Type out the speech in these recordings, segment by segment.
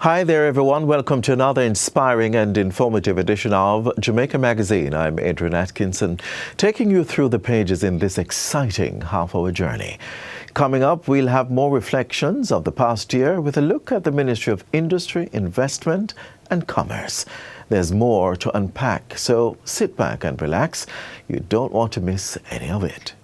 Hi there, everyone. Welcome to another inspiring and informative edition of Jamaica Magazine. I'm Adrian Atkinson, taking you through the pages in this exciting half-hour journey. Coming up, we'll have more reflections of the past year with a look at the Ministry of Industry, Investment and Commerce. There's more to unpack, so sit back and relax. You don't want to miss any of it.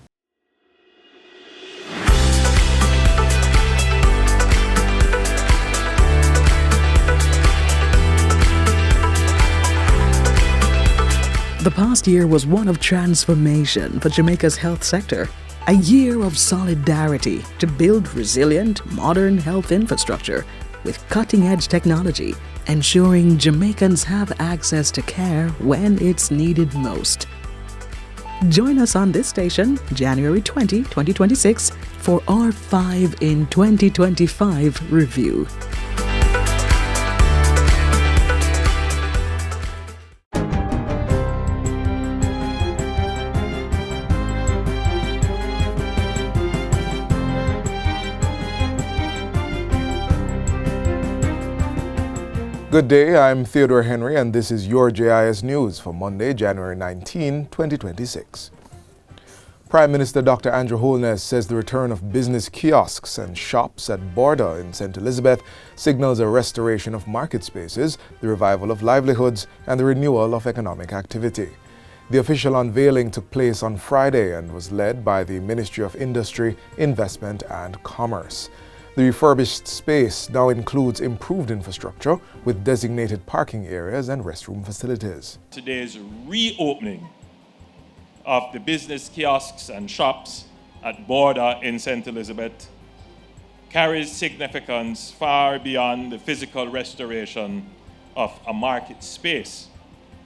The past year was one of transformation for Jamaica's health sector. A year of solidarity to build resilient, modern health infrastructure with cutting-edge technology, ensuring Jamaicans have access to care when it's needed most. Join us on this station, January 20, 2026, for our 5 in 2025 review. Good day, I'm Theodore Henry and this is your JIS News for Monday, January 19, 2026. Prime Minister Dr. Andrew Holness says the return of business kiosks and shops at Border in St. Elizabeth signals a restoration of market spaces, the revival of livelihoods and the renewal of economic activity. The official unveiling took place on Friday and was led by the Ministry of Industry, Investment and Commerce. The refurbished space now includes improved infrastructure with designated parking areas and restroom facilities. Today's reopening of the business kiosks and shops at Border in St. Elizabeth carries significance far beyond the physical restoration of a market space.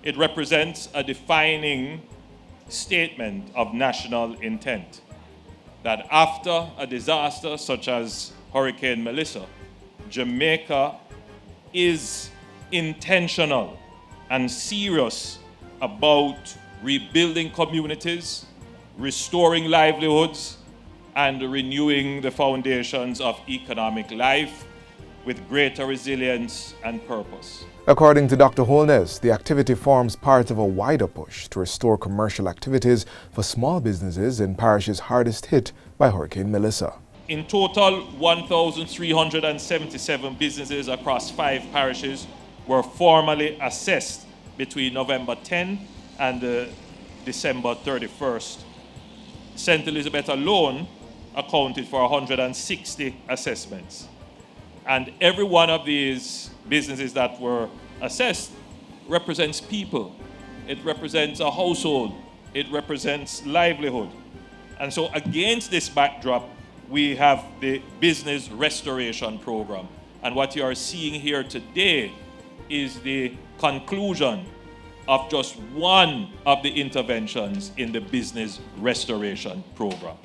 It represents a defining statement of national intent that after a disaster such as Hurricane Melissa, Jamaica is intentional and serious about rebuilding communities, restoring livelihoods, and renewing the foundations of economic life with greater resilience and purpose. According to Dr. Holness, the activity forms part of a wider push to restore commercial activities for small businesses in parishes hardest hit by Hurricane Melissa. In total, 1,377 businesses across 5 parishes were formally assessed between November 10 and December 31st. St. Elizabeth alone accounted for 160 assessments. And every one of these businesses that were assessed represents people. It represents a household. It represents livelihood. And so against this backdrop, we have the Business Restoration Program. And what you are seeing here today is the conclusion of just one of the interventions in the Business Restoration Program.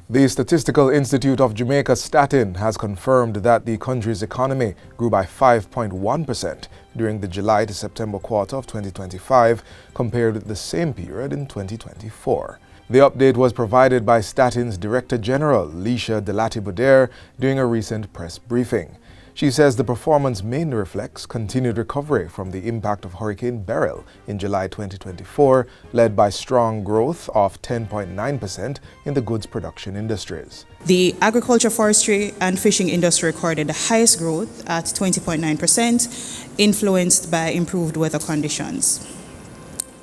The Statistical Institute of Jamaica, Statin, has confirmed that the country's economy grew by 5.1% during the July to September quarter of 2025 compared with the same period in 2024. The update was provided by Statin's Director General, Leisha Delati-Budair, during a recent press briefing. She says the performance mainly reflects continued recovery from the impact of Hurricane Beryl in July 2024, led by strong growth of 10.9% in the goods production industries. The agriculture, forestry and fishing industry recorded the highest growth at 20.9%, influenced by improved weather conditions.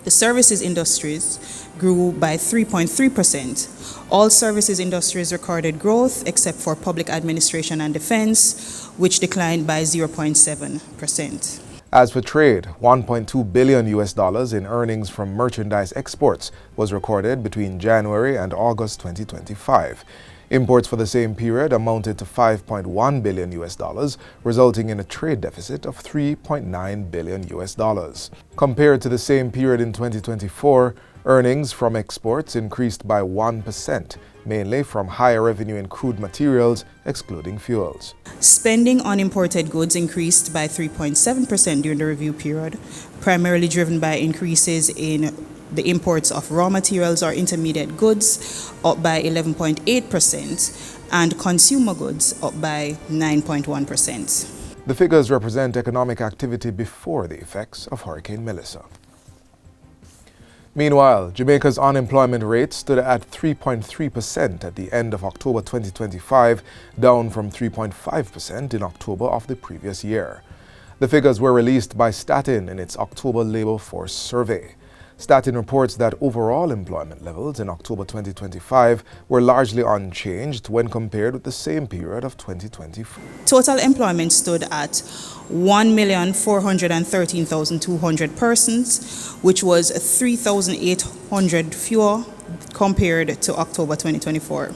The services industries grew by 3.3%. All services industries recorded growth except for public administration and defense, which declined by 0.7%. As for trade, $1.2 billion in earnings from merchandise exports was recorded between January and August 2025. Imports for the same period amounted to $5.1 billion, resulting in a trade deficit of $3.9 billion. Compared to the same period in 2024, earnings from exports increased by 1%, mainly from higher revenue in crude materials, excluding fuels. Spending on imported goods increased by 3.7% during the review period, primarily driven by increases in the imports of raw materials or intermediate goods, up by 11.8%, and consumer goods, up by 9.1%. The figures represent economic activity before the effects of Hurricane Melissa. Meanwhile, Jamaica's unemployment rate stood at 3.3% at the end of October 2025, down from 3.5% in October of the previous year. The figures were released by Statin in its October labor force survey. Statin reports that overall employment levels in October 2025 were largely unchanged when compared with the same period of 2024. Total employment stood at 1,413,200 persons, which was 3,800 fewer compared to October 2024.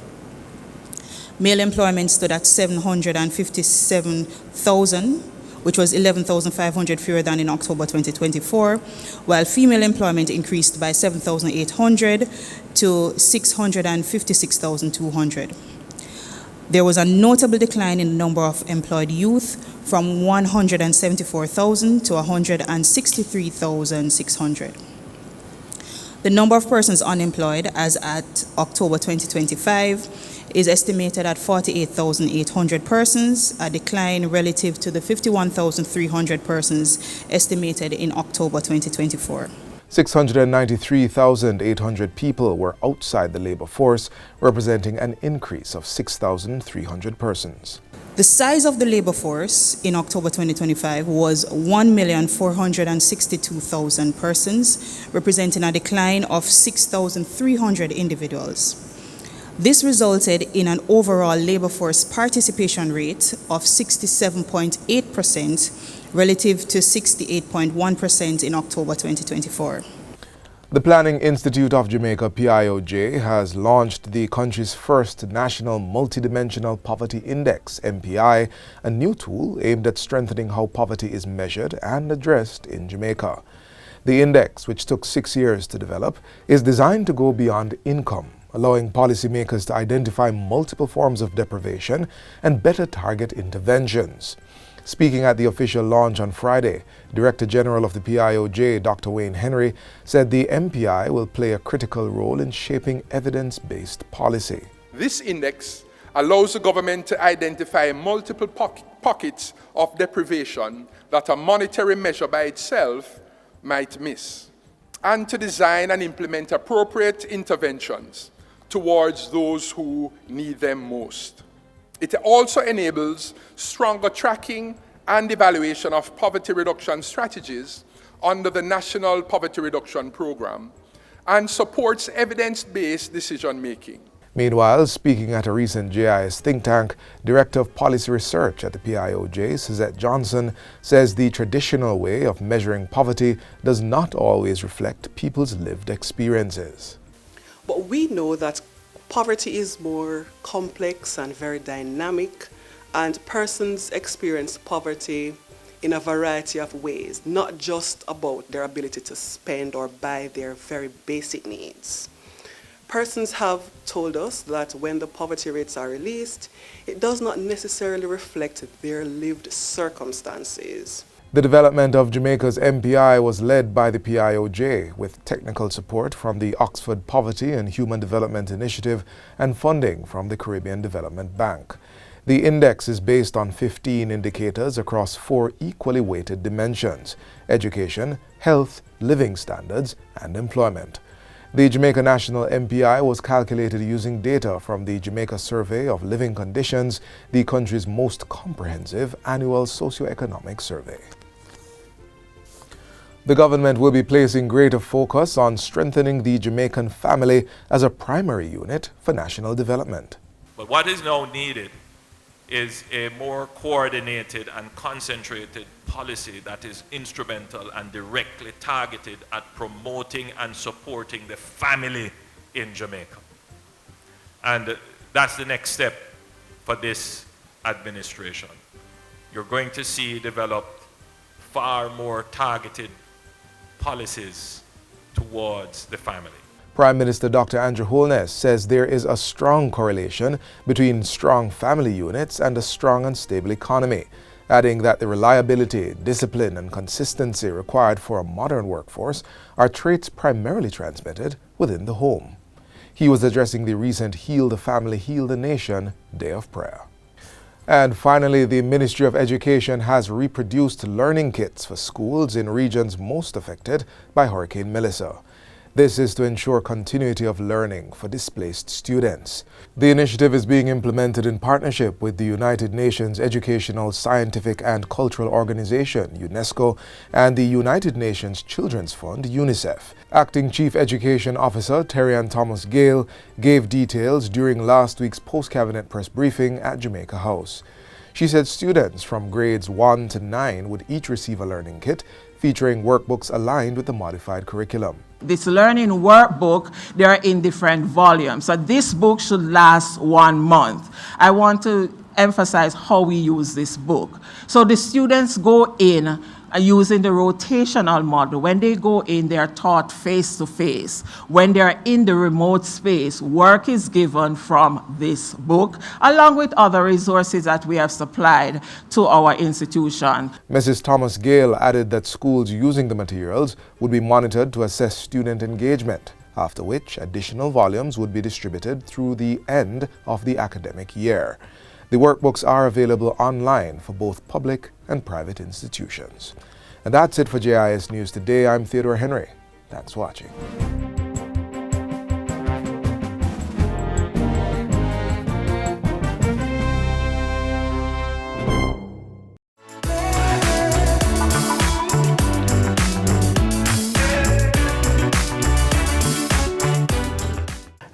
Male employment stood at 757,000, which was 11,500 fewer than in October 2024, while female employment increased by 7,800 to 656,200. There was a notable decline in the number of employed youth from 174,000 to 163,600. The number of persons unemployed as at October 2025 is estimated at 48,800 persons, a decline relative to the 51,300 persons estimated in October 2024. 693,800 people were outside the labor force, representing an increase of 6,300 persons. The size of the labor force in October 2025 was 1,462,000 persons, representing a decline of 6,300 individuals. This resulted in an overall labor force participation rate of 67.8% relative to 68.1% in October 2024. The Planning Institute of Jamaica, PIOJ, has launched the country's first National Multidimensional Poverty Index, MPI, a new tool aimed at strengthening how poverty is measured and addressed in Jamaica. The index, which took 6 years to develop, is designed to go beyond income, allowing policymakers to identify multiple forms of deprivation and better target interventions. Speaking at the official launch on Friday, Director General of the PIOJ, Dr. Wayne Henry, said the MPI will play a critical role in shaping evidence-based policy. This index allows the government to identify multiple pockets of deprivation that a monetary measure by itself might miss, and to design and implement appropriate interventions towards those who need them most. It also enables stronger tracking and evaluation of poverty reduction strategies under the National Poverty Reduction Program and supports evidence-based decision-making. Meanwhile, speaking at a recent JIS think tank, Director of Policy Research at the PIOJ, Suzette Johnson, says the traditional way of measuring poverty does not always reflect people's lived experiences. But we know that poverty is more complex and very dynamic, and persons experience poverty in a variety of ways, not just about their ability to spend or buy their very basic needs. Persons have told us that when the poverty rates are released, it does not necessarily reflect their lived circumstances. The development of Jamaica's MPI was led by the PIOJ with technical support from the Oxford Poverty and Human Development Initiative and funding from the Caribbean Development Bank. The index is based on 15 indicators across 4 equally weighted dimensions: education, health, living standards, and employment. The Jamaica National MPI was calculated using data from the Jamaica Survey of Living Conditions, the country's most comprehensive annual socioeconomic survey. The government will be placing greater focus on strengthening the Jamaican family as a primary unit for national development. But what is now needed is a more coordinated and concentrated policy that is instrumental and directly targeted at promoting and supporting the family in Jamaica. And that's the next step for this administration. You're going to see developed far more targeted policies towards the family. Prime Minister Dr. Andrew Holness says there is a strong correlation between strong family units and a strong and stable economy, adding that the reliability, discipline, and consistency required for a modern workforce are traits primarily transmitted within the home. He was addressing the recent Heal the Family, Heal the Nation Day of Prayer. And finally, the Ministry of Education has reproduced learning kits for schools in regions most affected by Hurricane Melissa. This is to ensure continuity of learning for displaced students. The initiative is being implemented in partnership with the United Nations Educational, Scientific and Cultural Organization, UNESCO, and the United Nations Children's Fund, UNICEF. Acting Chief Education Officer Terry-Ann Thomas-Gale gave details during last week's post-cabinet press briefing at Jamaica House. She said students from grades 1 to 9 would each receive a learning kit featuring workbooks aligned with the modified curriculum. This learning workbook, they are in different volumes. So this book should last 1 month. I want to emphasize how we use this book. So the students go in using the rotational model. When they go in, they are taught face-to-face. When they are in the remote space, work is given from this book, along with other resources that we have supplied to our institution. Mrs. Thomas-Gale added that schools using the materials would be monitored to assess student engagement, after which additional volumes would be distributed through the end of the academic year. The workbooks are available online for both public and private institutions. And that's it for JIS News Today. I'm Theodore Henry. Thanks for watching.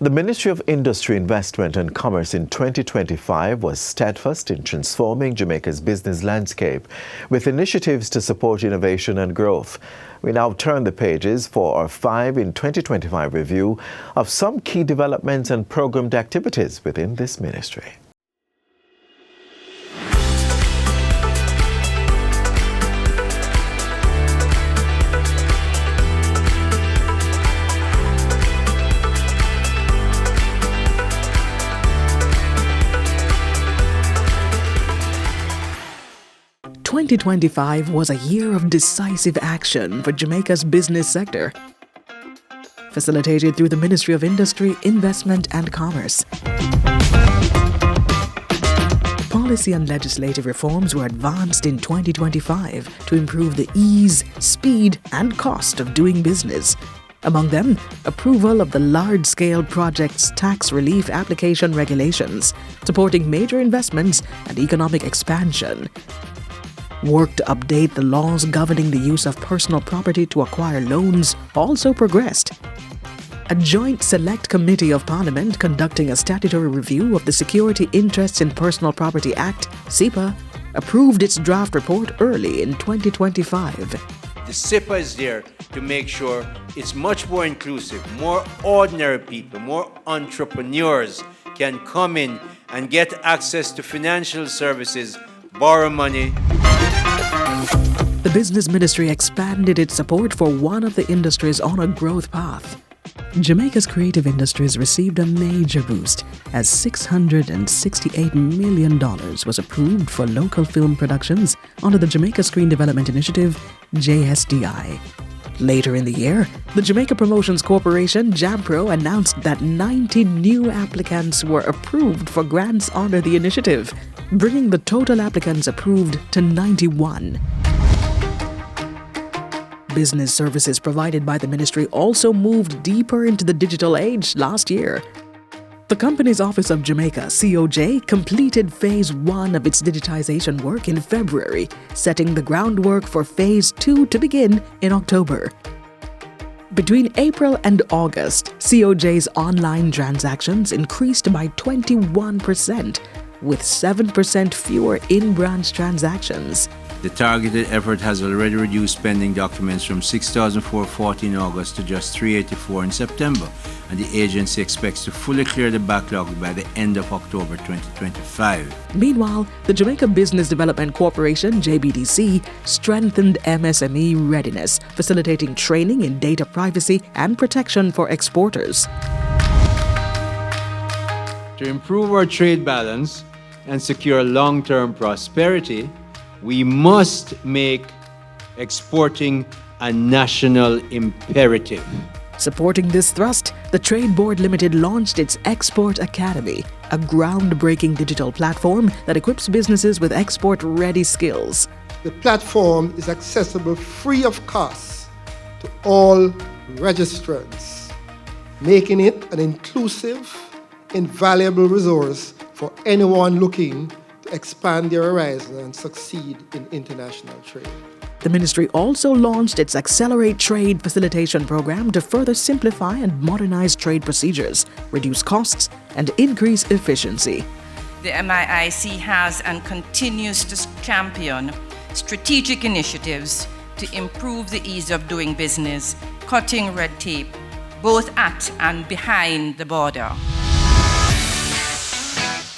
The Ministry of Industry, Investment and Commerce in 2025 was steadfast in transforming Jamaica's business landscape with initiatives to support innovation and growth. We now turn the pages for our 5 in 2025 review of some key developments and programmed activities within this ministry. – 2025 was a year of decisive action for Jamaica's business sector, facilitated through the Ministry of Industry, Investment and Commerce. Policy and legislative reforms were advanced in 2025 to improve the ease, speed and cost of doing business. Among them, approval of the large-scale projects tax relief application regulations, supporting major investments and economic expansion. Work to update the laws governing the use of personal property to acquire loans also progressed. A joint select committee of Parliament conducting a statutory review of the Security Interests in Personal Property Act, SIPA, approved its draft report early in 2025. The SIPA is there to make sure it's much more inclusive. More ordinary people, more entrepreneurs can come in and get access to financial services, borrow money. The Business Ministry expanded its support for one of the industries on a growth path. Jamaica's creative industries received a major boost as $668 million was approved for local film productions under the Jamaica Screen Development Initiative, JSDI. Later in the year, the Jamaica Promotions Corporation, JAMPRO, announced that 90 new applicants were approved for grants under the initiative, bringing the total applicants approved to 91. Business services provided by the ministry also moved deeper into the digital age last year. The Company's Office of Jamaica, COJ, completed Phase 1 of its digitization work in February, setting the groundwork for Phase 2 to begin in October. Between April and August, COJ's online transactions increased by 21%, with 7% fewer in-branch transactions. The targeted effort has already reduced pending documents from 6,440 in August to just 384 in September, and the agency expects to fully clear the backlog by the end of October 2025. Meanwhile, the Jamaica Business Development Corporation, JBDC, strengthened MSME readiness, facilitating training in data privacy and protection for exporters. To improve our trade balance and secure long-term prosperity, we must make exporting a national imperative. Supporting this thrust, the Trade Board Limited launched its Export Academy, a groundbreaking digital platform that equips businesses with export-ready skills. The platform is accessible free of cost to all registrants, making it an inclusive, invaluable resource for anyone looking to expand their horizon and succeed in international trade. The ministry also launched its Accelerate Trade Facilitation program to further simplify and modernize trade procedures, reduce costs, and increase efficiency. The MIIC has and continues to champion strategic initiatives to improve the ease of doing business, cutting red tape, both at and behind the border.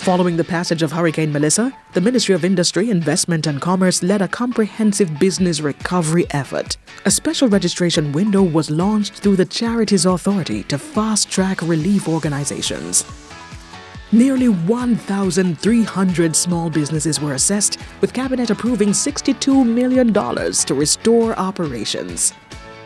Following the passage of Hurricane Melissa, the Ministry of Industry, Investment and Commerce led a comprehensive business recovery effort. A special registration window was launched through the Charities Authority to fast-track relief organizations. Nearly 1,300 small businesses were assessed, with Cabinet approving $62 million to restore operations.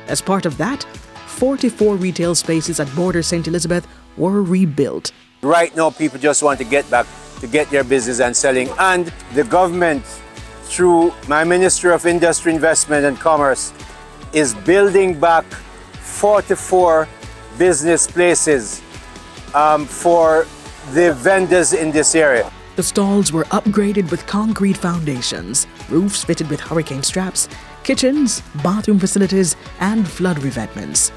As part of that, 44 retail spaces at Border St. Elizabeth were rebuilt. Right now, people just want to get back to get their business and selling. And the government, through my Ministry of Industry, Investment and Commerce, is building back 44 business places for the vendors in this area. The stalls were upgraded with concrete foundations, roofs fitted with hurricane straps, kitchens, bathroom facilities, and flood revetments.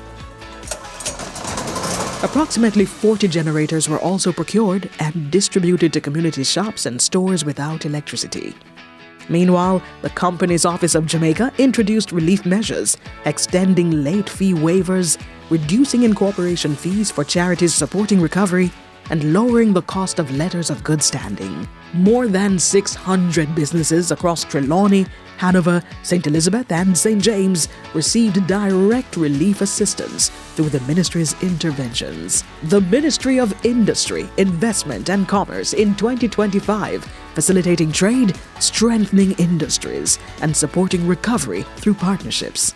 Approximately 40 generators were also procured and distributed to community shops and stores without electricity. Meanwhile, the company's Office of Jamaica introduced relief measures, extending late fee waivers, reducing incorporation fees for charities supporting recovery, and lowering the cost of letters of good standing. More than 600 businesses across Trelawney, Hanover, St. Elizabeth and St. James received direct relief assistance through the ministry's interventions. The Ministry of Industry, Investment and Commerce in 2025, facilitating trade, strengthening industries, and supporting recovery through partnerships.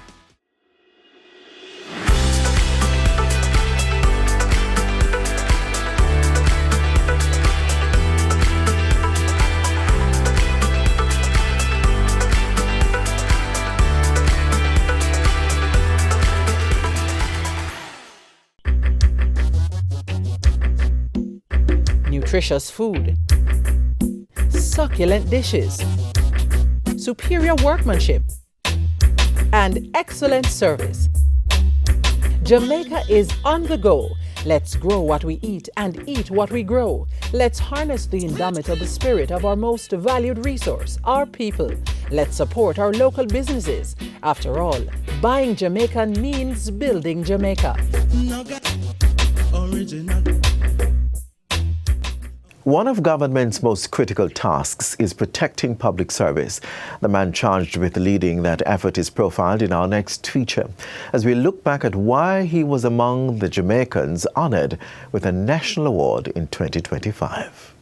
Nutritious food, succulent dishes, superior workmanship, and excellent service. Jamaica is on the go. Let's grow what we eat and eat what we grow. Let's harness the indomitable spirit of our most valued resource, our people. Let's support our local businesses. After all, buying Jamaican means building Jamaica. One of government's most critical tasks is protecting public service. The man charged with leading that effort is profiled in our next feature, as we look back at why he was among the Jamaicans honored with a national award in 2025.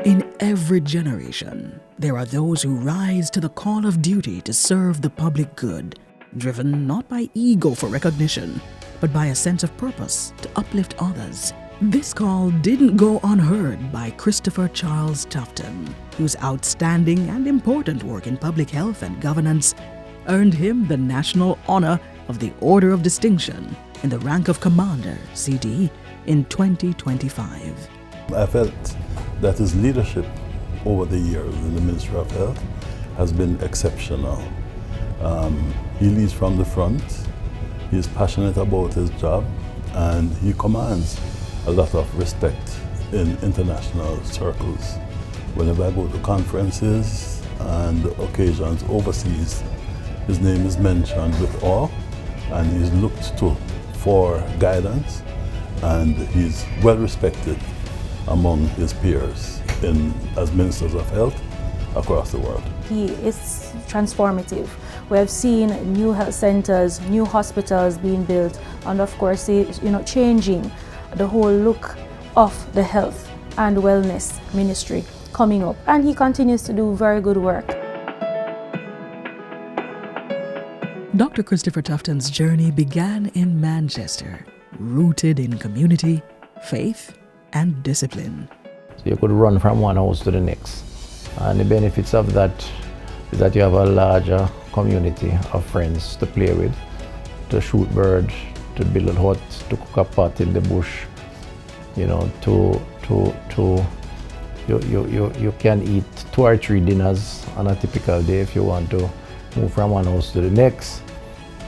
In every generation, there are those who rise to the call of duty to serve the public good, driven not by ego for recognition, but by a sense of purpose to uplift others. This call didn't go unheard by Christopher Charles Tufton, whose outstanding and important work in public health and governance earned him the national honor of the Order of Distinction in the rank of Commander, CD, in 2025. I felt that his leadership over the years in the Ministry of Health has been exceptional. He leads from the front, he is passionate about his job, and he commands a lot of respect in international circles. Whenever I go to conferences and occasions overseas, his name is mentioned with awe, and he's looked to for guidance, and he's well respected among his peers as ministers of health across the world. He is transformative. We have seen new health centers, new hospitals being built, and of course, changing the whole look of the health and wellness ministry coming up. And he continues to do very good work. Dr. Christopher Tufton's journey began in Manchester, rooted in community, faith, and discipline. So you could run from one house to the next. And the benefits of that is that you have a larger community of friends to play with, to shoot bird, to build a hut, to cook a pot in the bush. You can eat 2 or 3 dinners on a typical day if you want to move from one house to the next.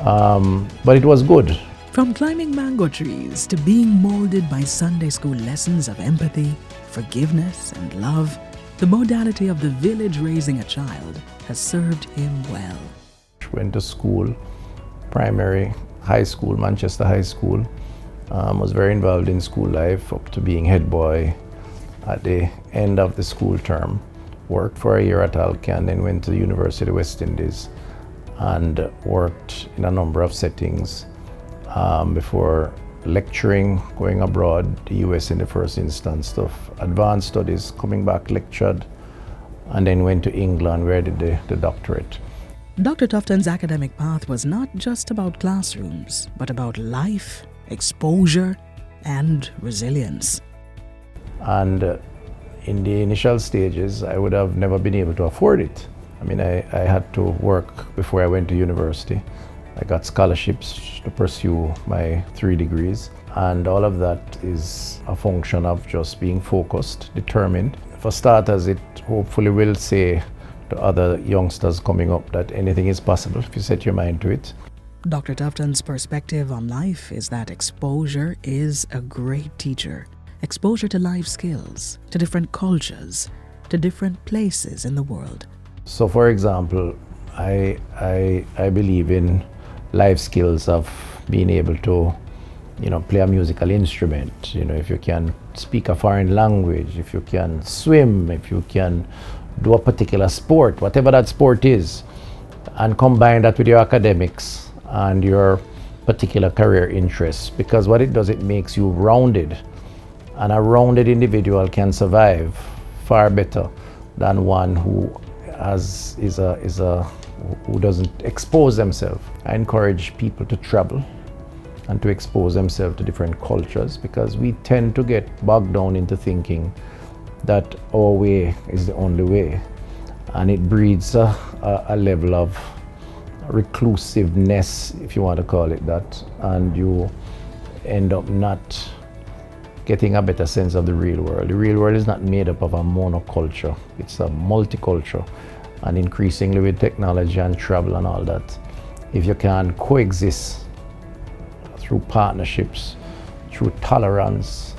But it was good. From climbing mango trees to being molded by Sunday school lessons of empathy, forgiveness, and love, the modality of the village raising a child has served him well. Went to school, primary, high school, Manchester High School. Was very involved in school life up to being head boy at the end of the school term. Worked for a year at Alcan, then went to the University of West Indies and worked in a number of settings before lecturing, going abroad, the US in the first instance of advanced studies, coming back, lectured, and then went to England where I did the doctorate. Dr. Tufton's academic path was not just about classrooms, but about life, exposure, and resilience. And in the initial stages, I would have never been able to afford it. I mean, I had to work before I went to university. I got scholarships to pursue my 3 degrees, and all of that is a function of just being focused, determined. For starters, it hopefully will say to other youngsters coming up that anything is possible if you set your mind to it. Dr. Tufton's perspective on life is that exposure is a great teacher. Exposure to life skills, to different cultures, to different places in the world. So for example, I believe in life skills of being able to, play a musical instrument. If you can speak a foreign language, if you can swim, if you can do a particular sport, whatever that sport is, and combine that with your academics and your particular career interests. Because what it does, it makes you rounded. And a rounded individual can survive far better than one who who doesn't expose themselves. I encourage people to travel and to expose themselves to different cultures, because we tend to get bogged down into thinking that our way is the only way, and it breeds a level of reclusiveness, if you want to call it that, and you end up not getting a better sense of the real world. The real world is not made up of a monoculture, it's a multiculture. And increasingly with technology and travel and all that, if you can coexist through partnerships, through tolerance,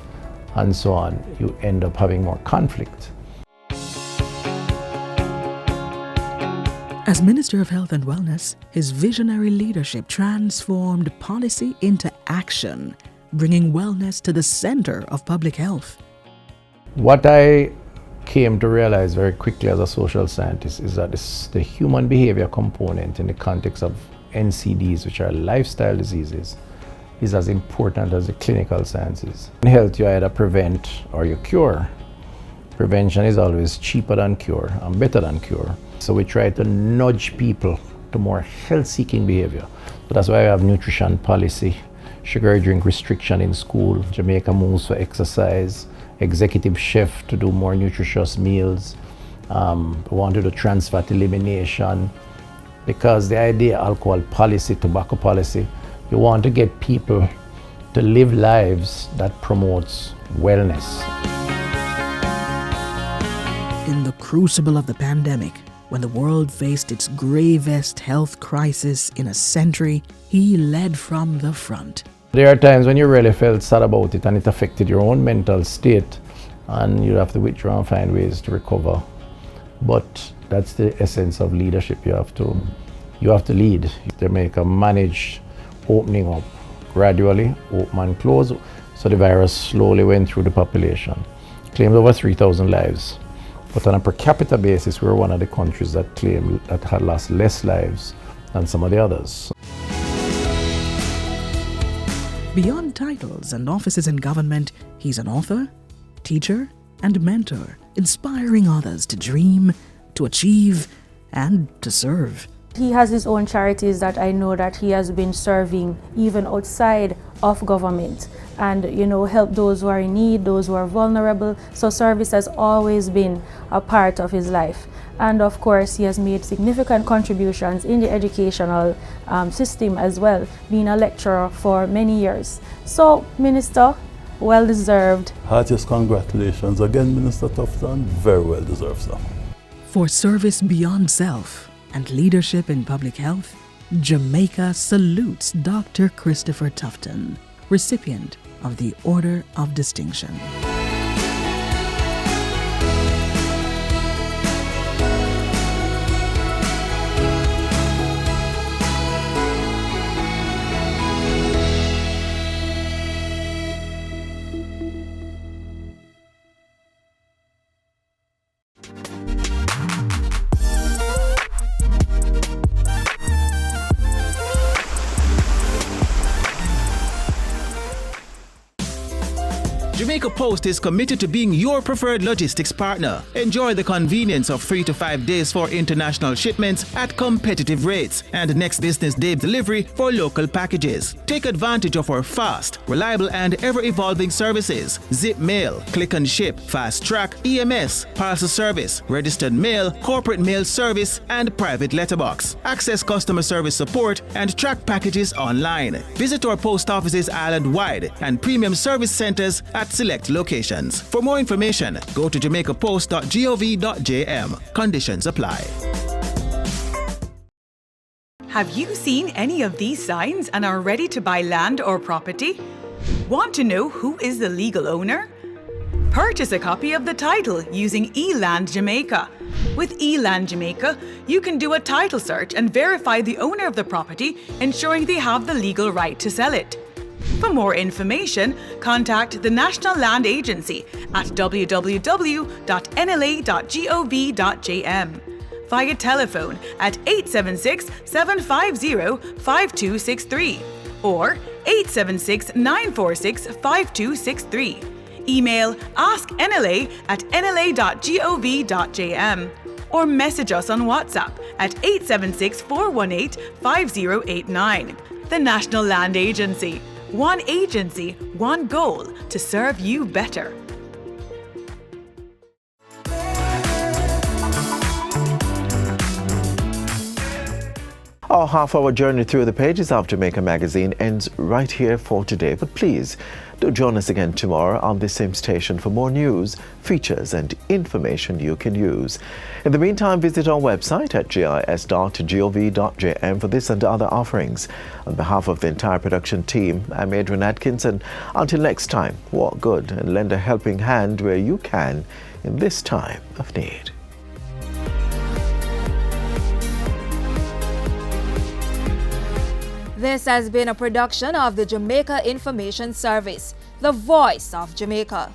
and so on, you end up having more conflict. As Minister of Health and Wellness, his visionary leadership transformed policy into action, bringing wellness to the center of public health. What I came to realize very quickly as a social scientist is that the human behavior component in the context of NCDs, which are lifestyle diseases, is as important as the clinical sciences. In health, you either prevent or you cure. Prevention is always cheaper than cure and better than cure. So we try to nudge people to more health-seeking behavior. So that's why we have nutrition policy, sugar drink restriction in school, Jamaica moves for exercise, executive chef to do more nutritious meals. We want to do trans fat elimination, because the idea, alcohol policy, tobacco policy, you want to get people to live lives that promotes wellness. In the crucible of the pandemic, when the world faced its gravest health crisis in a century, he led from the front. There are times when you really felt sad about it and it affected your own mental state, and you have to withdraw and find ways to recover. But that's the essence of leadership. You have to lead. Jamaica managed opening up gradually, open and close, so the virus slowly went through the population. claimed over 3,000 lives. But on a per capita basis, we were one of the countries that claimed that had lost less lives than some of the others. Beyond titles and offices in government, he's an author, teacher, and mentor, inspiring others to dream, to achieve, and to serve. He has his own charities that I know that he has been serving even outside of government, and help those who are in need, those who are vulnerable. So service has always been a part of his life. And of course, he has made significant contributions in the educational system as well, being a lecturer for many years. So, Minister, well deserved. Heartiest congratulations again, Minister Tufton. Very well deserved, sir. For service beyond self and leadership in public health, Jamaica salutes Dr. Christopher Tufton, recipient of the Order of Distinction. Jamaica Post is committed to being your preferred logistics partner. Enjoy the convenience of 3 to 5 days for international shipments at competitive rates and next business day delivery for local packages. Take advantage of our fast, reliable and ever-evolving services: zip mail, click and ship, fast track, EMS, parcel service, registered mail, corporate mail service, and private letterbox. Access customer service support and track packages online. Visit our post offices island-wide and premium service centers at select locations. For more information, go to jamaicapost.gov.jm. Conditions apply. Have you seen any of these signs and are ready to buy land or property? Want to know who is the legal owner? Purchase a copy of the title using eLand Jamaica. With eLand Jamaica, you can do a title search and verify the owner of the property, ensuring they have the legal right to sell it. For more information, contact the National Land Agency at www.nla.gov.jm, via telephone at 876-750-5263 or 876-946-5263. Email asknla@nla.gov.jm or message us on WhatsApp at 876-418-5089. The National Land Agency. One agency, one goal to serve you better. Our half-hour journey through the pages of Jamaica Magazine ends right here for today. But please, do join us again tomorrow on this same station for more news, features and information you can use. In the meantime, visit our website at jis.gov.jm for this and other offerings. On behalf of the entire production team, I'm Adrian Atkinson. Until next time, walk good and lend a helping hand where you can in this time of need. This has been a production of the Jamaica Information Service, the voice of Jamaica.